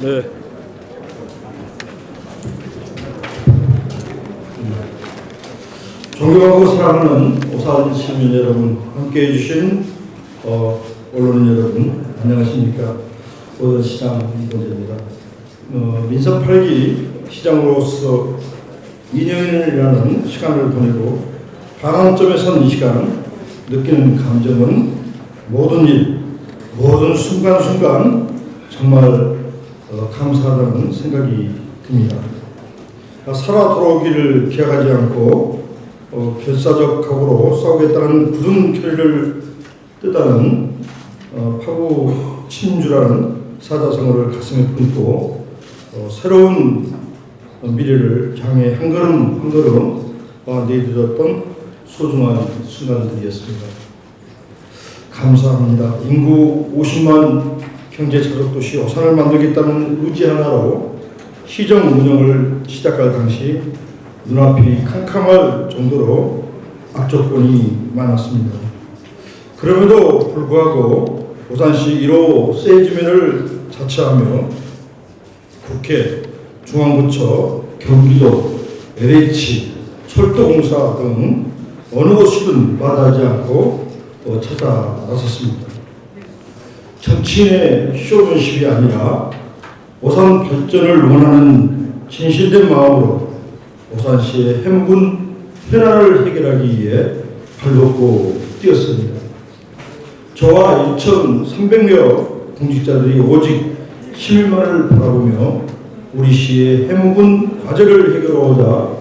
네. 존경하고 사랑하는 오산 시민 여러분, 함께해 주신 언론인 여러분, 안녕하십니까. 오산시장 이동재입니다. 민선 8기 시장으로서 2년이라는 시간을 보내고 반환점에 선 이 시간 느끼는 감정은 모든 일, 모든 순간순간 정말 감사하다는 생각이 듭니다. 살아 돌아오기를 기약하지 않고 결사적 각오로 싸우겠다는 굳은 결의를 뜻하는 파고 친주라는 사자성어를 가슴에 품고 새로운 미래를 향해 한 걸음 한 걸음 내딛었던 소중한 순간들이었습니다. 감사합니다. 인구 50만 경제 자족도시 오산을 만들겠다는 의지 하나로 시정 운영을 시작할 당시 눈앞이 캄캄할 정도로 악조건이 많았습니다. 그럼에도 불구하고 오산시 1호 세이지면을 자처하며 국회, 중앙부처, 경기도, LH, 철도공사 등 어느 곳이든 마다하지 않고 찾아 나섰습니다. 정치인의 쇼맨십이 아니라 오산 발전을 원하는 진실된 마음으로 오산시의 해묵은 현안을 해결하기 위해 발벗고 뛰었습니다. 저와 2,300여 공직자들이 오직 시민만을 바라보며 우리 시의 해묵은 과제를 해결하고자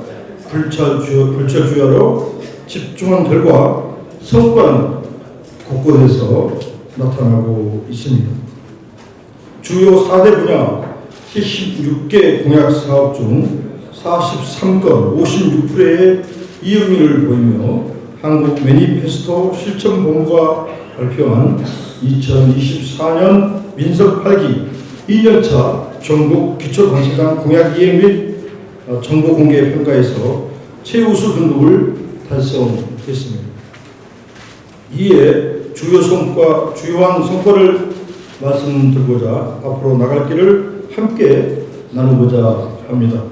불철주야로 집중한 결과 성과는 곳곳에서 나타나고 있습니다. 주요 4대 분야 76개 공약 사업 중 43건 56%의 이의미를 보이며 한국 매니페스토 실천본부가 발표한 2024년 민선 8기 2년차 전국 기초단체장 공약 이행 및 정보 공개 평가에서 최우수 등급을 달성했습니다. 이에 주요한 성과를 말씀드리고자 앞으로 나갈 길을 함께 나누고자 합니다.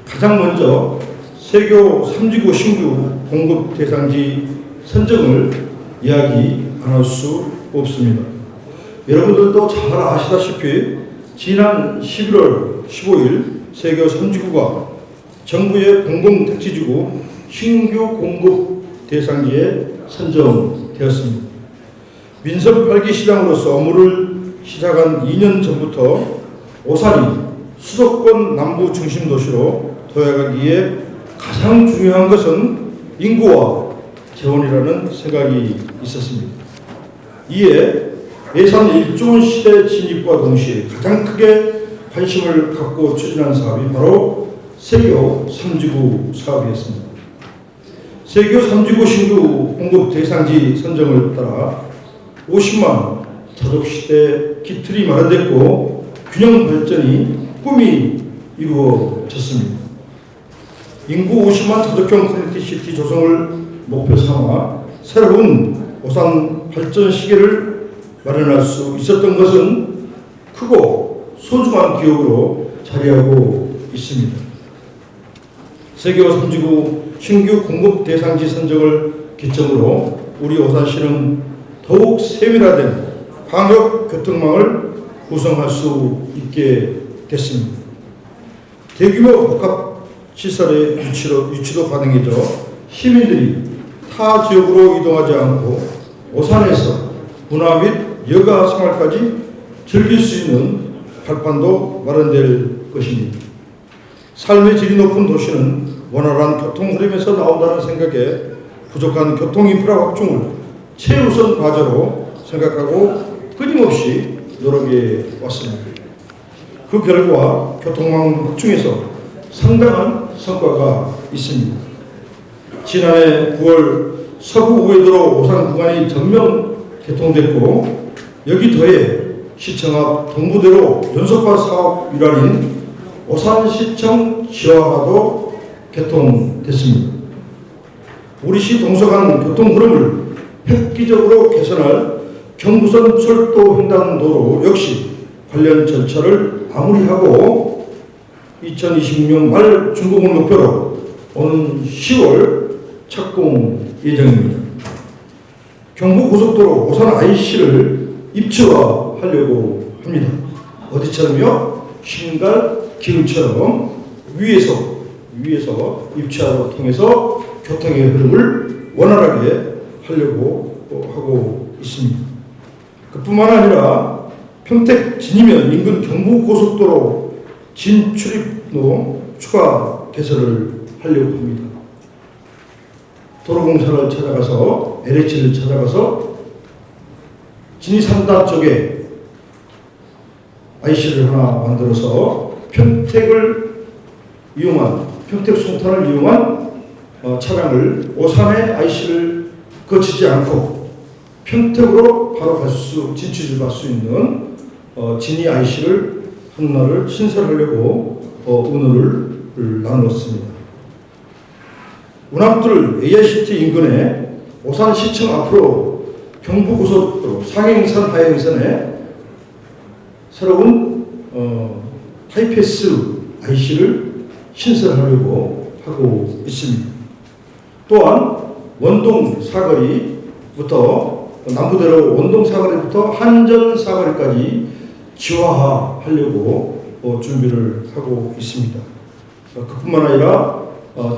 가장 먼저 세교 3지구 신규 공급 대상지 선정을 이야기 안 할 수 없습니다. 여러분들도 잘 아시다시피 지난 11월 15일 세교 3지구가 정부의 공공택지지구 신규 공급 대상지에 선정되었습니다. 민선 8기 시장으로서 업무를 시작한 2년 전부터 오산이 수도권 남부 중심 도시로 도약하기에 가장 중요한 것은 인구와 재원이라는 생각이 있었습니다. 이에 예산 1조 원 시대 진입과 동시에 가장 크게 관심을 갖고 추진한 사업이 바로 세교 3지구 사업이었습니다. 세교 3지구 신규 공급 대상지 선정을 따라 50만 자족시대 기틀이 마련됐고 균형 발전이 꿈이 이루어졌습니다. 인구 50만 자족형 커넥티시티 조성을 목표 삼아 새로운 오산 발전 시계를 마련할 수 있었던 것은 크고 소중한 기억으로 자리하고 있습니다. 세교 3지구 신규 공급 대상지 선정을 기점으로 우리 오산시는 더욱 세밀화된 광역 교통망을 구성할 수 있게 됐습니다. 대규모 복합시설의 유치도 가능해져 시민들이 타 지역으로 이동하지 않고 오산에서 문화 및 여가 생활까지 즐길 수 있는 발판도 마련될 것입니다. 삶의 질이 높은 도시는 원활한 교통 흐름에서 나온다는 생각에 부족한 교통 인프라 확충을 최우선 과제로 생각하고 끊임없이 노력해 왔습니다. 그 결과 교통망 확충에서 상당한 성과가 있습니다. 지난해 9월 서구 우회도로 오산 구간이 전면 개통됐고 여기 더해 시청 앞 동부대로 연속화 사업 일환인 오산시청 지하화도 개통됐습니다. 우리 시 동서간 교통 흐름을 획기적으로 개선할 경부선 철도 횡단도로 역시 관련 절차를 마무리하고 2026년 말 준공을 목표로 오는 10월 착공 예정입니다. 경부고속도로 오산 IC를 입체화하려고 합니다. 어디처럼요? 신갈 기흥처럼 위에서 입체화로 통해서 교통의 흐름을 원활하게 하려고 하고 있습니다. 그뿐만 아니라 평택 진이면 인근 경부고속도로 진출입로 추가 개설을 하려고 합니다. 도로공사를 찾아가서 LH를 찾아가서 진이 3단 쪽에 IC를 하나 만들어서 평택을 이용한 평택 송탄을 이용한 차량을 오산의 IC를 거치지 않고 평택으로 바로 진출할 수 있는 진이 IC를 하나를 신설하려고 의논을 나누었습니다. 운암길 AICT 인근에 오산시청 앞으로 경부고속도로 상행선 하행선에 새로운 하이패스 IC를 신설하려고 하고 있습니다. 또한 원동 사거리부터 남부대로 원동 사거리부터 한전 사거리까지 지화하려고 준비를 하고 있습니다. 그뿐만 아니라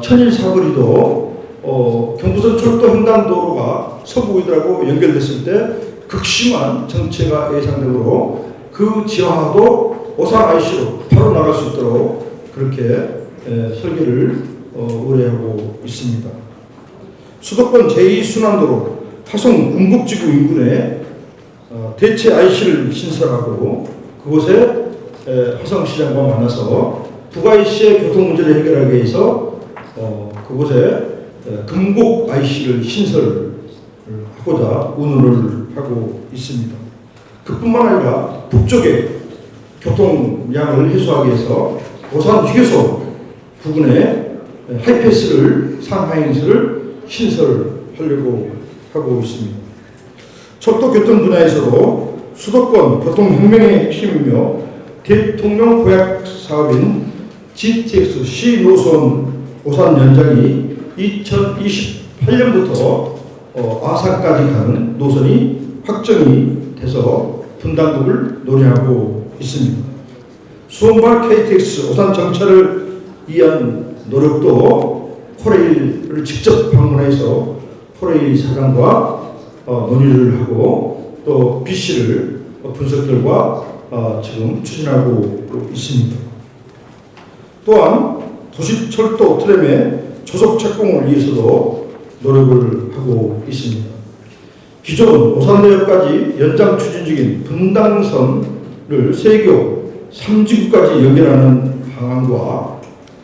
천일 사거리도 경부선 철도 횡단도로가 서부이들하고 연결됐을 때 극심한 정체가 예상되므로 그 지하도 오산 IC로 바로 나갈 수 있도록 그렇게 설계를 의뢰하고 있습니다. 수도권 제2순환도로 화성 궁극지구 인근에 대체 IC를 신설하고 그곳에 화성시장과 만나서 북IC의 교통 문제를 해결하기 위해서 그곳에 금곡 IC를 신설하고자 의논을 하고 있습니다. 그뿐만 아니라 북쪽에 교통량을 해소하기 위해서 오산 휴게소 부근에 하이패스를 상하행선을 신설하려고 하고 있습니다. 철도 교통 분야에서도 수도권 교통혁명의 핵심이며 대통령 공약 사업인 GTX C 노선 오산 연장이 2028년부터 아산까지 가는 노선이 확정이 돼서 분담금을 논의하고 있습니다. 수원발 KTX 오산 정차를 위한 노력도 코레일을 직접 방문해서 코레일 사장과 논의를 하고 또 BC를 분석 결과 지금 추진하고 있습니다. 또한 도시철도 트램의 조속 착공을 위해서도 노력을 하고 있습니다. 기존 오산대역까지 연장 추진 중인 분당선을 세교 3지구까지 연결하는 방안과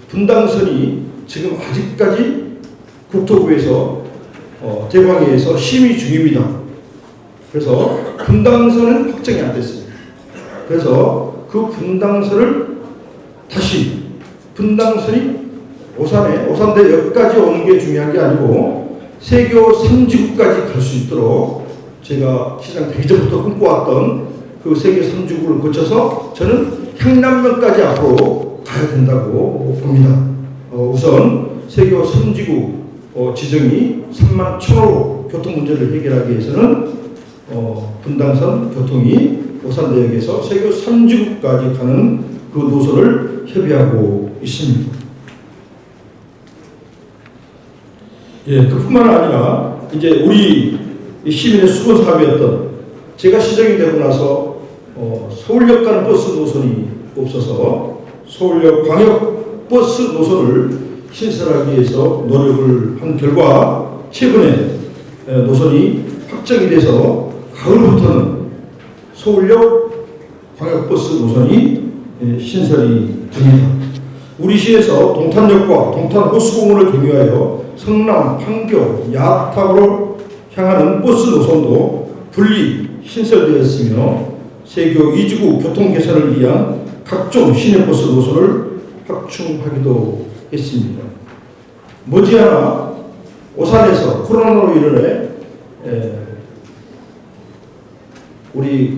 분당선이 지금 아직까지 국토부에서 대광위에서 심의 중입니다. 그래서 분당선은 확정이 안 됐습니다. 그래서 그 분당선을 다시 분당선이 오산대역까지 오는 게 중요한 게 아니고 세교 3지구까지 갈 수 있도록 제가 시장 되기 전부터 꿈꿔왔던 그 세계 3지구를 거쳐서 저는 향남면까지 앞으로 가야 된다고 봅니다. 우선 세교 3지구 지정이 3만 1,000호 교통 문제를 해결하기 위해서는 분당선 교통이 오산대역에서 세교 3지구까지 가는 그 노선을 협의하고 있습니다. 예, 그뿐만 아니라 이제 우리 시민의 수건 사업이었던 제가 시정이 되고 나서 서울역 가는 버스 노선이 없어서 서울역 광역 버스 노선을 신설하기 위해서 노력을 한 결과 최근에 노선이 확정이 돼서 가을부터는 서울역 광역버스 노선이 신설이 됩니다. 우리 시에서 동탄역과 동탄 호수공원을 경유하여 성남, 판교, 야탑으로 향하는 버스 노선도 분리 신설되었으며 세교 2지구 교통 개선을 위한 각종 시내버스 노선을 확충하기도 했습니다. 머지않아 오산에서 코로나로 인해 우리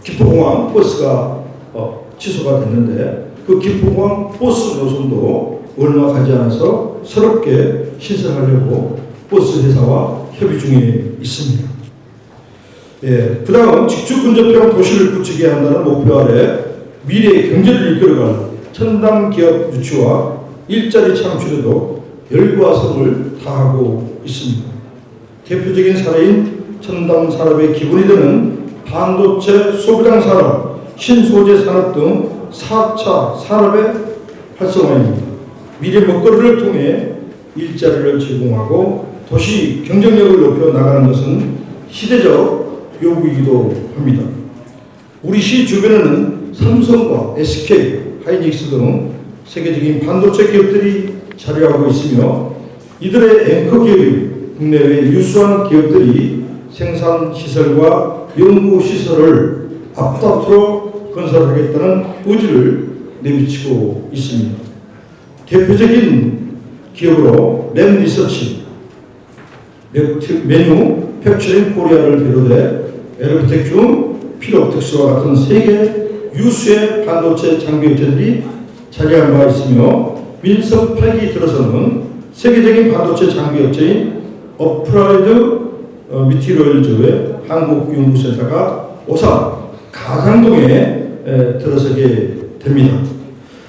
기포공항 버스가 취소가 됐는데 그 김포공항 버스 노선도 얼마 가지 않아서 새롭게 신설하려고 버스 회사와 협의 중에 있습니다. 예, 그 다음 직주 근접형 도시를 구축해야 한다는 목표 아래 미래의 경제를 이끌어갈 첨단 기업 유치와 일자리 창출에도 열과 성을 다하고 있습니다. 대표적인 사례인 첨단 산업의 기본이 되는 반도체 소부장 산업, 신소재 산업 등 4차 산업의 활성화입니다. 미래 먹거리를 통해 일자리를 제공하고 도시 경쟁력을 높여 나가는 것은 시대적 요구이기도 합니다. 우리 시 주변에는 삼성과 SK, 하이닉스 등 세계적인 반도체 기업들이 자리하고 있으며 이들의 앵커 기업이 국내외 유수한 기업들이 생산 시설과 연구 시설을 앞다투어 건설하겠다는 의지를 내비치고 있습니다. 대표적인 기업으로 램리서치, 매뉴팩처링 코리아를 비롯해 에르테큐, 필옵텍스와 같은 세계 유수의 반도체 장비업체들이 자리한 바 있으며 민섭 8기 들어서는 세계적인 반도체 장비업체인 어플라이드 미티리얼즈의 한국연구센터가 오산 가장동에 들어서게 됩니다.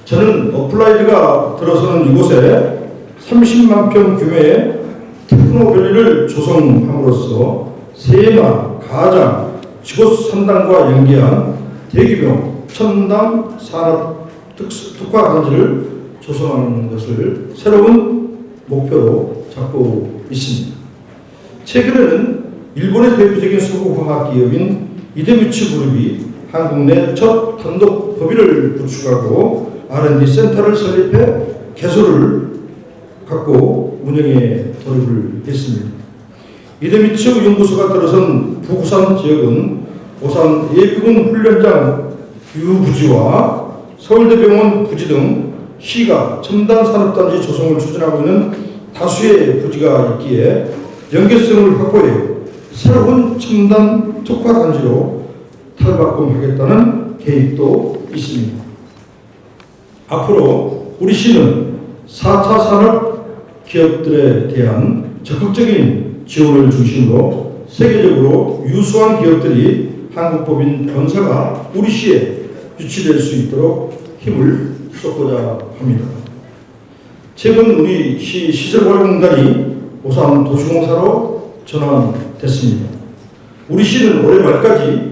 저는 어플라이드가 들어서는 이곳에 30만 평 규모의 테크노밸리를 조성함으로써 세나, 가장, 지구 3단과 연계한 대규모 첨단 산업 특화 단지를 조성하는 것을 새로운 목표로 잡고 있습니다. 최근에는 일본의 대표적인 소국화학 기업인 이데미츠 그룹이 한국 내 첫 단독 법인을 구축하고 R&D 센터를 설립해 개소를 갖고 운영에 돌입을 했습니다. 이데미츠 연구소가 들어선 부구산 지역은 오산 예비군 훈련장 유부지와 서울대병원 부지 등 시가 첨단 산업단지 조성을 추진하고 있는 다수의 부지가 있기에 연계성을 확보해 새로운 첨단 특화단지로 탈바꿈하겠다는 계획도 있습니다. 앞으로 우리 시는 4차 산업 기업들에 대한 적극적인 지원을 중심으로 세계적으로 유수한 기업들이 한국법인 본사가 우리 시에 유치될 수 있도록 힘을 쏟고자 합니다. 최근 우리 시 시설관리공단이 오산 도시공사로 전환됐습니다. 우리 시는 올해 말까지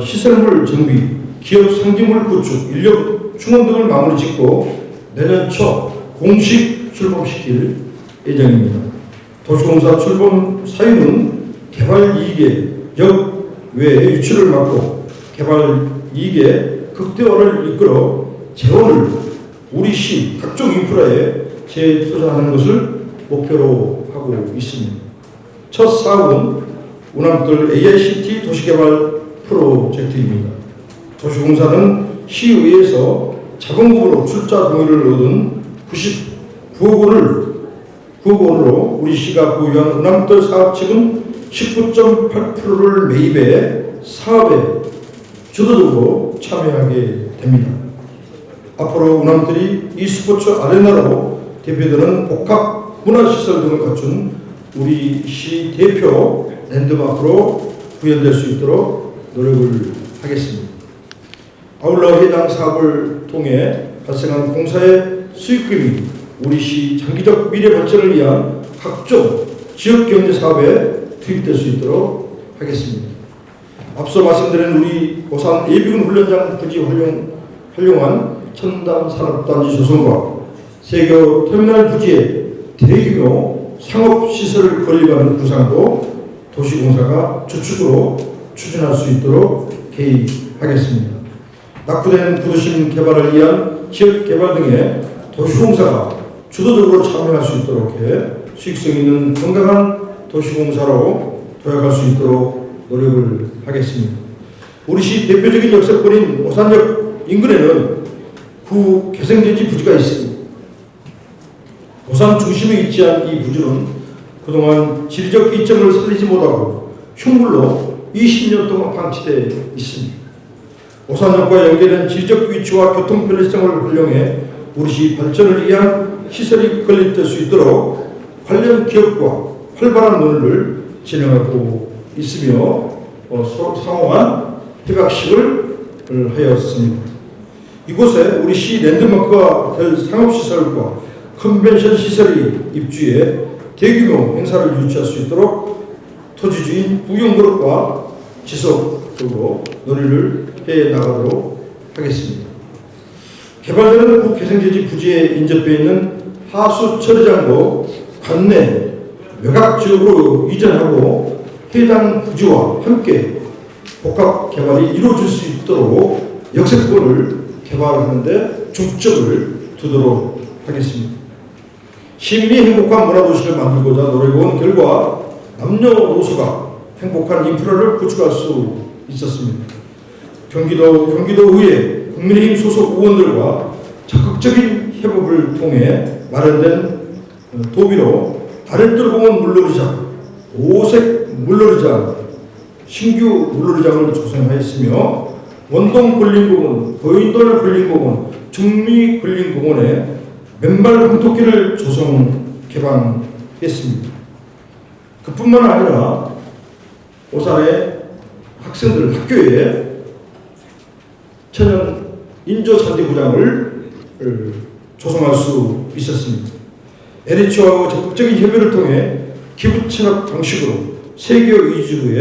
시설물 정비, 기업 상징물 구축, 인력 충원 등을 마무리 짓고 내년 초 공식 출범시킬 예정입니다. 도시공사 출범 사유는 개발 이익의 역외 유출을 막고 개발 이익의 극대화를 이끌어 재원을 우리 시 각종 인프라에 재투자하는 것을 목표로 하고 있습니다. 첫 사업은 운암뜰 AICT 도시개발 프로젝트입니다. 도시공사는 시의회에서 자본금으로 출자 동의를 얻은 99억 원으로 우리 시가 보유한 운암뜰 사업측은 19.8%를 매입해 사업에 주도적으로 참여하게 됩니다. 앞으로 운암뜰이 e스포츠 아레나로 대표되는 복합 문화시설 등을 갖춘 우리 시 대표 랜드마크로 구현될 수 있도록 노력을 하겠습니다. 아울러 해당 사업을 통해 발생한 공사의 수익금이 우리 시 장기적 미래 발전을 위한 각종 지역경제 사업에 투입될 수 있도록 하겠습니다. 앞서 말씀드린 우리 오산 예비군 훈련장 부지 활용한 첨단 산업단지 조성과 세교 터미널 부지에 대규모 상업시설을 건립하는 구상도 도시공사가 주축으로 추진할 수 있도록 개입하겠습니다. 낙후된 부도심 개발을 위한 지역개발 등에 도시공사가 주도적으로 참여할 수 있도록 해 수익성 있는 건강한 도시공사로 도약할 수 있도록 노력을 하겠습니다. 우리 시 대표적인 역세권인 오산역 인근에는 구 개성대지 부지가 있습니다. 오산 중심에 위치한 이 부지는 그동안 지리적 이점을 살리지 못하고 흉물로 20년 동안 방치되어 있습니다. 오산역과 연계된 지리적 위치와 교통 편리성을 활용해 우리 시 발전을 위한 시설이 건립될 수 있도록 관련 기업과 활발한 논의를 진행하고 있으며 상호한 협약식을 하였습니다. 이곳에 우리 시 랜드마크가 될 상업시설과 컨벤션 시설이 입주해 대규모 행사를 유치할 수 있도록 토지주인 부경그룹과 지속적으로 논의를 해 나가도록 하겠습니다. 개발되는 국개성제지 부지에 인접해 있는 하수 처리장도 관내 외곽 지역으로 이전하고 해당 부지와 함께 복합 개발이 이루어질 수 있도록 역세권을 개발하는 데 중점을 두도록 하겠습니다. 시민이 행복한 문화도시를 만들고자 노력해온 결과 남녀노소가 행복한 인프라를 구축할 수 있었습니다. 경기도의회 국민의힘 소속 의원들과 적극적인 협업을 통해 마련된 도비로 다래들공원 물놀이장, 오색 물놀이장, 신규 물놀이장을 조성하였으며 원동 근린공원, 고인돌 근린공원, 중미 근린공원에 맨발 황토길을 조성 개방했습니다. 그뿐만 아니라 오산의 학생들 학교에 천연 인조 잔디구장을 조성할 수 있었습니다. NH와의 적극적인 협의를 통해 기부 체납 방식으로 세계 위주의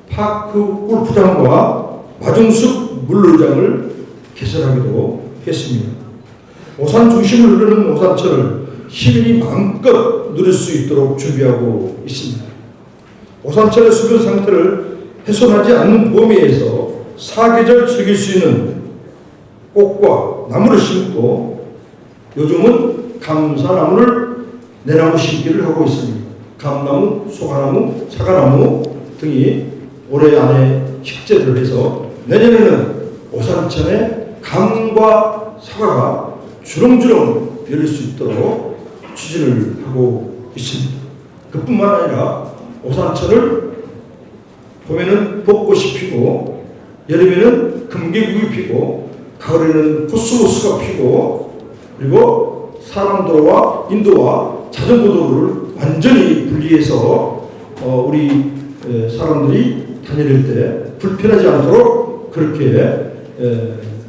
파크 골프장과 마중숲 물놀이장을 개설하기도 했습니다. 오산 중심을 흐르는 오산천을 시민이 마음껏 누릴 수 있도록 준비하고 있습니다. 오산천의 수변 상태를 훼손하지 않는 범위에서 사계절 즐길 수 있는 꽃과 나무를 심고 요즘은 감사나무를 내나무 심기를 하고 있습니다. 감나무, 소가나무, 사과나무 등이 올해 안에 식재를 해서 내년에는 오산천에 감과 사과가 주렁주렁 열릴 수 있도록 추진을 하고 있습니다. 그뿐만 아니라 오산천을 봄에는 벚꽃이 피고 여름에는 금계국이 피고 가을에는 코스모스가 피고 그리고 사람도로와 인도와 자전거도로를 완전히 분리해서 우리 사람들이 다닐 때 불편하지 않도록 그렇게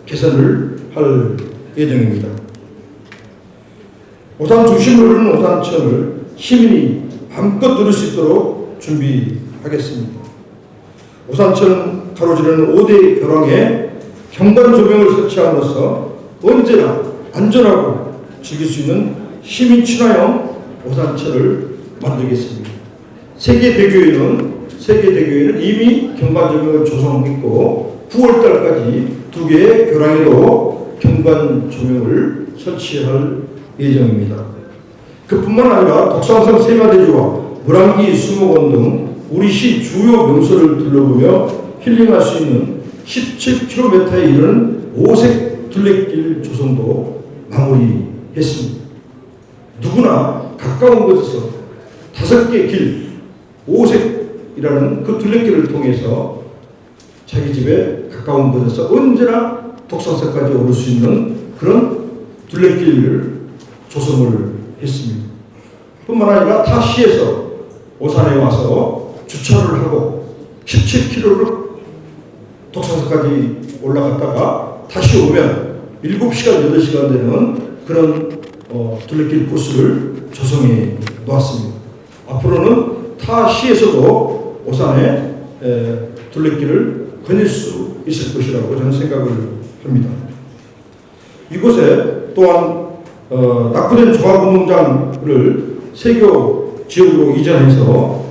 개선을 할 예정입니다. 오산 중심을 흐르는 오산천을 시민이 마음껏 누릴 수 있도록 준비하겠습니다. 오산천 가로지르는 5대 교량에 경관 조명을 설치함으로써 언제나 안전하고 즐길 수 있는 시민 친화형 오산천을 만들겠습니다. 세계대교에는 이미 경관 조명을 조성했고 9월달까지 2개의 교량에도 경관 조명을 설치할 예정입니다. 그뿐만 아니라 덕산성 세마대주와 물안기 수목원 등 우리 시 주요 명소를 둘러보며 힐링할 수 있는 17km에 이르는 오색 둘레길 조성도 마무리했습니다. 누구나 가까운 곳에서 5개 길, 오색이라는 그 둘레길을 통해서 자기 집에 가까운 곳에서 언제나 덕산성까지 오를 수 있는 그런 둘레길을 조성을 했습니다. 뿐만 아니라 타 시에서 오산에 와서 주차를 하고 17km를 덕산성까지 올라갔다가 다시 오면 7시간, 8시간 되는 그런 둘레길 코스를 조성해 놓았습니다. 앞으로는 타 시에서도 오산에 둘레길을 거닐 수 있을 것이라고 저는 생각을 합니다. 이곳에 또한 낙후된 종합운동장을 세교 지역으로 이전해서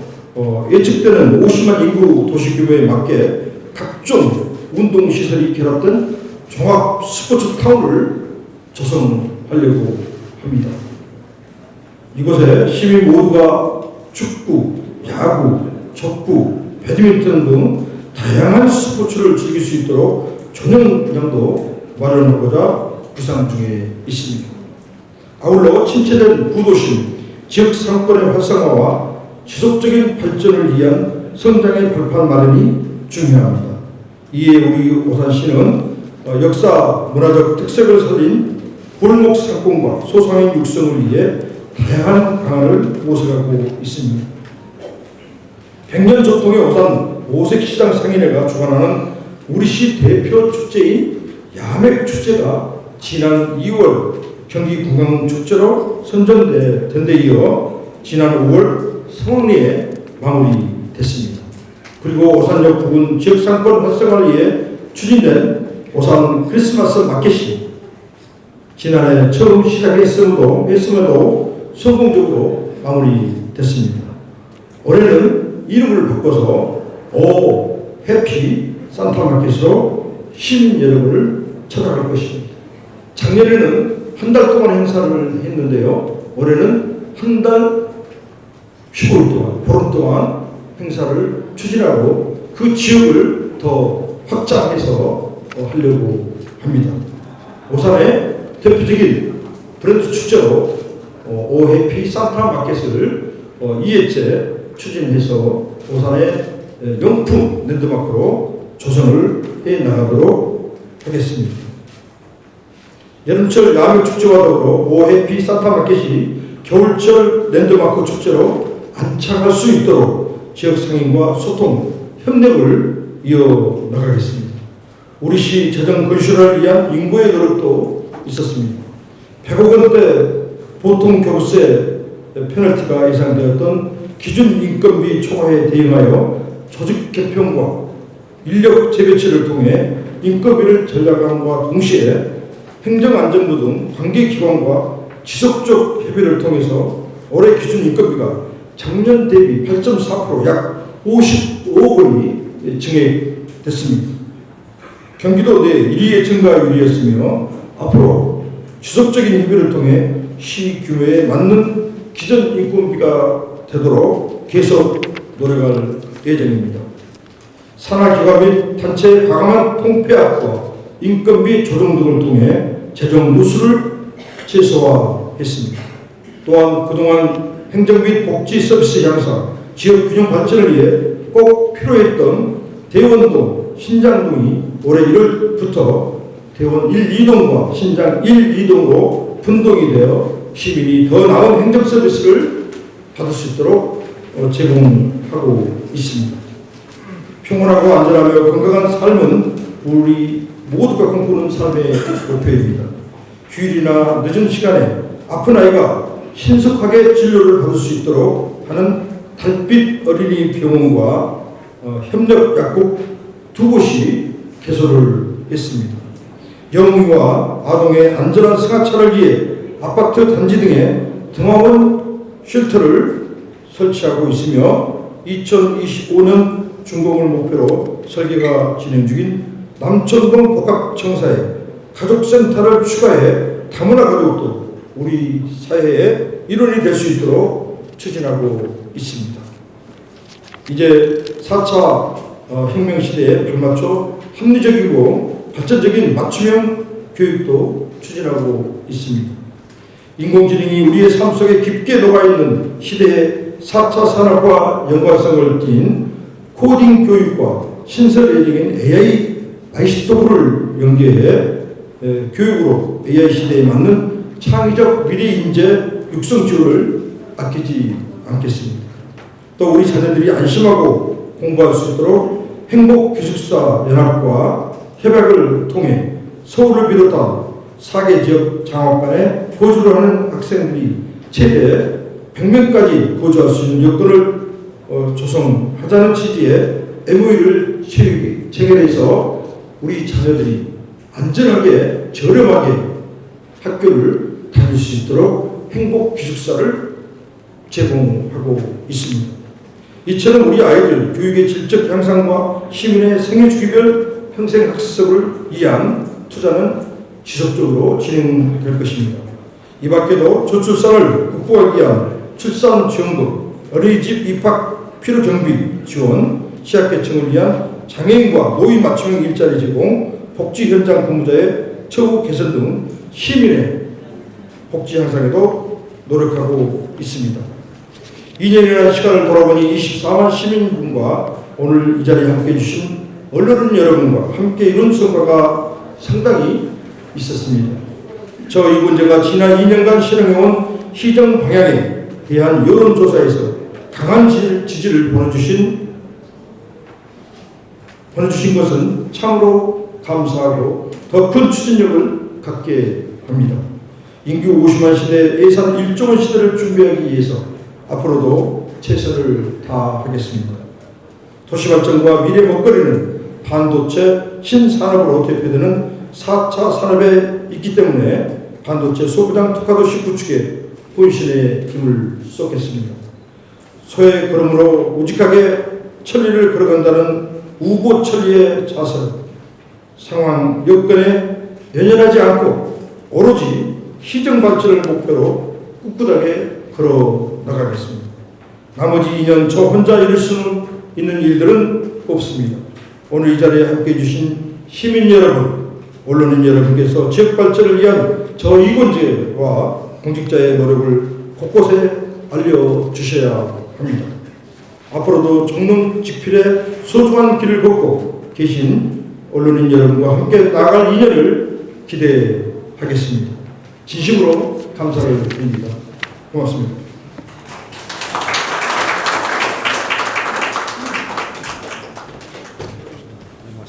예측되는 50만 인구 도시 규모에 맞게 각종 운동시설이 결합된 종합 스포츠 타운을 조성하려고 합니다. 이곳에 시민 모두가 축구, 야구, 족구, 배드민턴 등 다양한 스포츠를 즐길 수 있도록 전용구장도 마련하고자 구상 중에 있습니다. 아울러 침체된 구도심, 지역 상권의 활성화와 지속적인 발전을 위한 성장의 발판 마련이 중요합니다. 이에 우리 오산시는 역사 문화적 특색을 살린 골목 상권과 소상인 육성을 위해 다양한 방안을 모색하고 있습니다. 100년 전통의 오산 오색시장 상인회가 주관하는 우리시 대표 축제인 야맥 축제가 지난 2월 경기관광축제로 선정된 데 이어 지난 5월 성황리에 마무리됐습니다. 그리고 오산역 부근 지역상권 활성화를 위해 추진된 오산 크리스마스 마켓이 지난해 처음 시작했음에도 성공적으로 마무리됐습니다. 올해는 이름을 바꿔서 오 해피 산타 마켓으로 시민 여러분을 찾아갈 것입니다. 작년에는 한 달 동안 행사를 했는데요. 올해는 한 달 15일 동안, 보름 동안 행사를 추진하고 그 지역을 더 확장해서 하려고 합니다. 오산의 대표적인 브랜드 축제로 오해피 산타 마켓을 2회째 추진해서 오산의 명품 랜드마크로 조성을 해 나가도록 하겠습니다. 여름철 야외 축제와 더불어 오해피 산타 마켓이 겨울철 랜드마크 축제로 안착할 수 있도록 지역 상인과 소통, 협력을 이어나가겠습니다. 우리시 재정 건설을 위한 인구의 노력도 있었습니다. 100억 원대 보통 교부세 페널티가 예상되었던 기준 인건비 초과에 대응하여 조직 개편과 인력 재배치를 통해 인건비를 전략함과 동시에 행정안전부 등 관계기관과 지속적 협의를 통해서 올해 기준 인건비가 작년 대비 8.4% 약 55억 원이 증액됐습니다. 경기도 내 1위의 증가율이었으며 앞으로 지속적인 협의를 통해 시 규모에 맞는 기존 인건비가 되도록 계속 노력할 예정입니다. 산하기관 및 단체 과감한 통폐합과 인건비 조정 등을 통해 재정 누수를 최소화했습니다. 또한 그동안 행정 및 복지 서비스 향상, 지역 균형 발전을 위해 꼭 필요했던 대원동, 신장동이 올해 1월부터 대원 1, 2동과 신장 1, 2동으로 분동이 되어 시민이 더 나은 행정 서비스를 받을 수 있도록 제공하고 있습니다. 평온하고 안전하며 건강한 삶은 우리 모두가 꿈꾸는 삶의 목표입니다. 휴일이나 늦은 시간에 아픈 아이가 신속하게 진료를 받을 수 있도록 하는 달빛 어린이 병원과 협력 약국 2곳이 개소를 했습니다. 영유아 아동의 안전한 승하차를 위해 아파트 단지 등에 등하원 쉘터를 설치하고 있으며 2025년 준공을 목표로 설계가 진행 중인 남천동 복합청사에 가족센터를 추가해 다문화 가족도 우리 사회의 일원이 될 수 있도록 추진하고 있습니다. 이제 4차 혁명시대에 발맞춰 합리적이고 발전적인 맞춤형 교육도 추진하고 있습니다. 인공지능이 우리의 삶 속에 깊게 녹아있는 시대의 4차 산업과 연관성을 띈 코딩 교육과 신설 예정인 AI 마이스터를 연계해 교육으로 AI 시대에 맞는 창의적 미래 인재 육성 지원을 아끼지 않겠습니다. 또 우리 자녀들이 안심하고 공부할 수 있도록 행복기숙사 연합과 협약을 통해 서울을 비롯한 4개 지역 장학관에 거주를 하는 학생들이 최대 100명까지 거주할 수 있는 여건을 조성하자는 취지의 MOU를 체결해서 우리 자녀들이 안전하게 저렴하게 학교를 다닐 수 있도록 행복기숙사를 제공하고 있습니다. 이처럼 우리 아이들 교육의 질적 향상과 시민의 생애주기별 평생학습을 위한 투자는 지속적으로 진행될 것입니다. 이 밖에도 저출산을 극복하기 위한 출산 지원금, 어린이집 입학 필요 경비 지원, 취약계층을 위한 장애인과 노인 맞춤형 일자리 제공, 복지 현장 근무자의 처우 개선 등 시민의 복지 향상에도 노력하고 있습니다. 2년이라는 시간을 돌아보니 24만 시민분과 오늘 이 자리에 함께해 주신 언론인 여러분과 함께 이룬 성과가 상당히 있었습니다. 저 이군제가 지난 2년간 실행해온 시정 방향에 대한 여론조사에서 강한 지지를 보내주신 것은 참으로 감사하고 더 큰 추진력을 갖게 합니다. 인구 50만 시대 예산 1조 원 시대를 준비하기 위해서 앞으로도 최선을 다하겠습니다. 도시발전과 미래 먹거리는 반도체 신산업으로 대표되는 4차 산업에 있기 때문에 반도체 소부장 특화도시 구축에 본신의 힘을 쏟겠습니다. 소의 걸음으로 우직하게 천리를 걸어간다는 우고 천리의 자세로 상황 여건에 연연하지 않고 오로지 시정 발전을 목표로 꿋꿋하게 걸어 나가겠습니다. 나머지 2년 저 혼자 이룰 수 있는 일들은 없습니다. 오늘 이 자리에 함께해 주신 시민 여러분, 언론인 여러분께서 지역 발전을 위한 저 이권제와 공직자의 노력을 곳곳에 알려주셔야 합니다. 앞으로도 종릉 직필의 소중한 길을 걷고 계신 언론인 여러분과 함께 나아갈 인연을 기대하겠습니다. 진심으로 감사를 드립니다. 고맙습니다.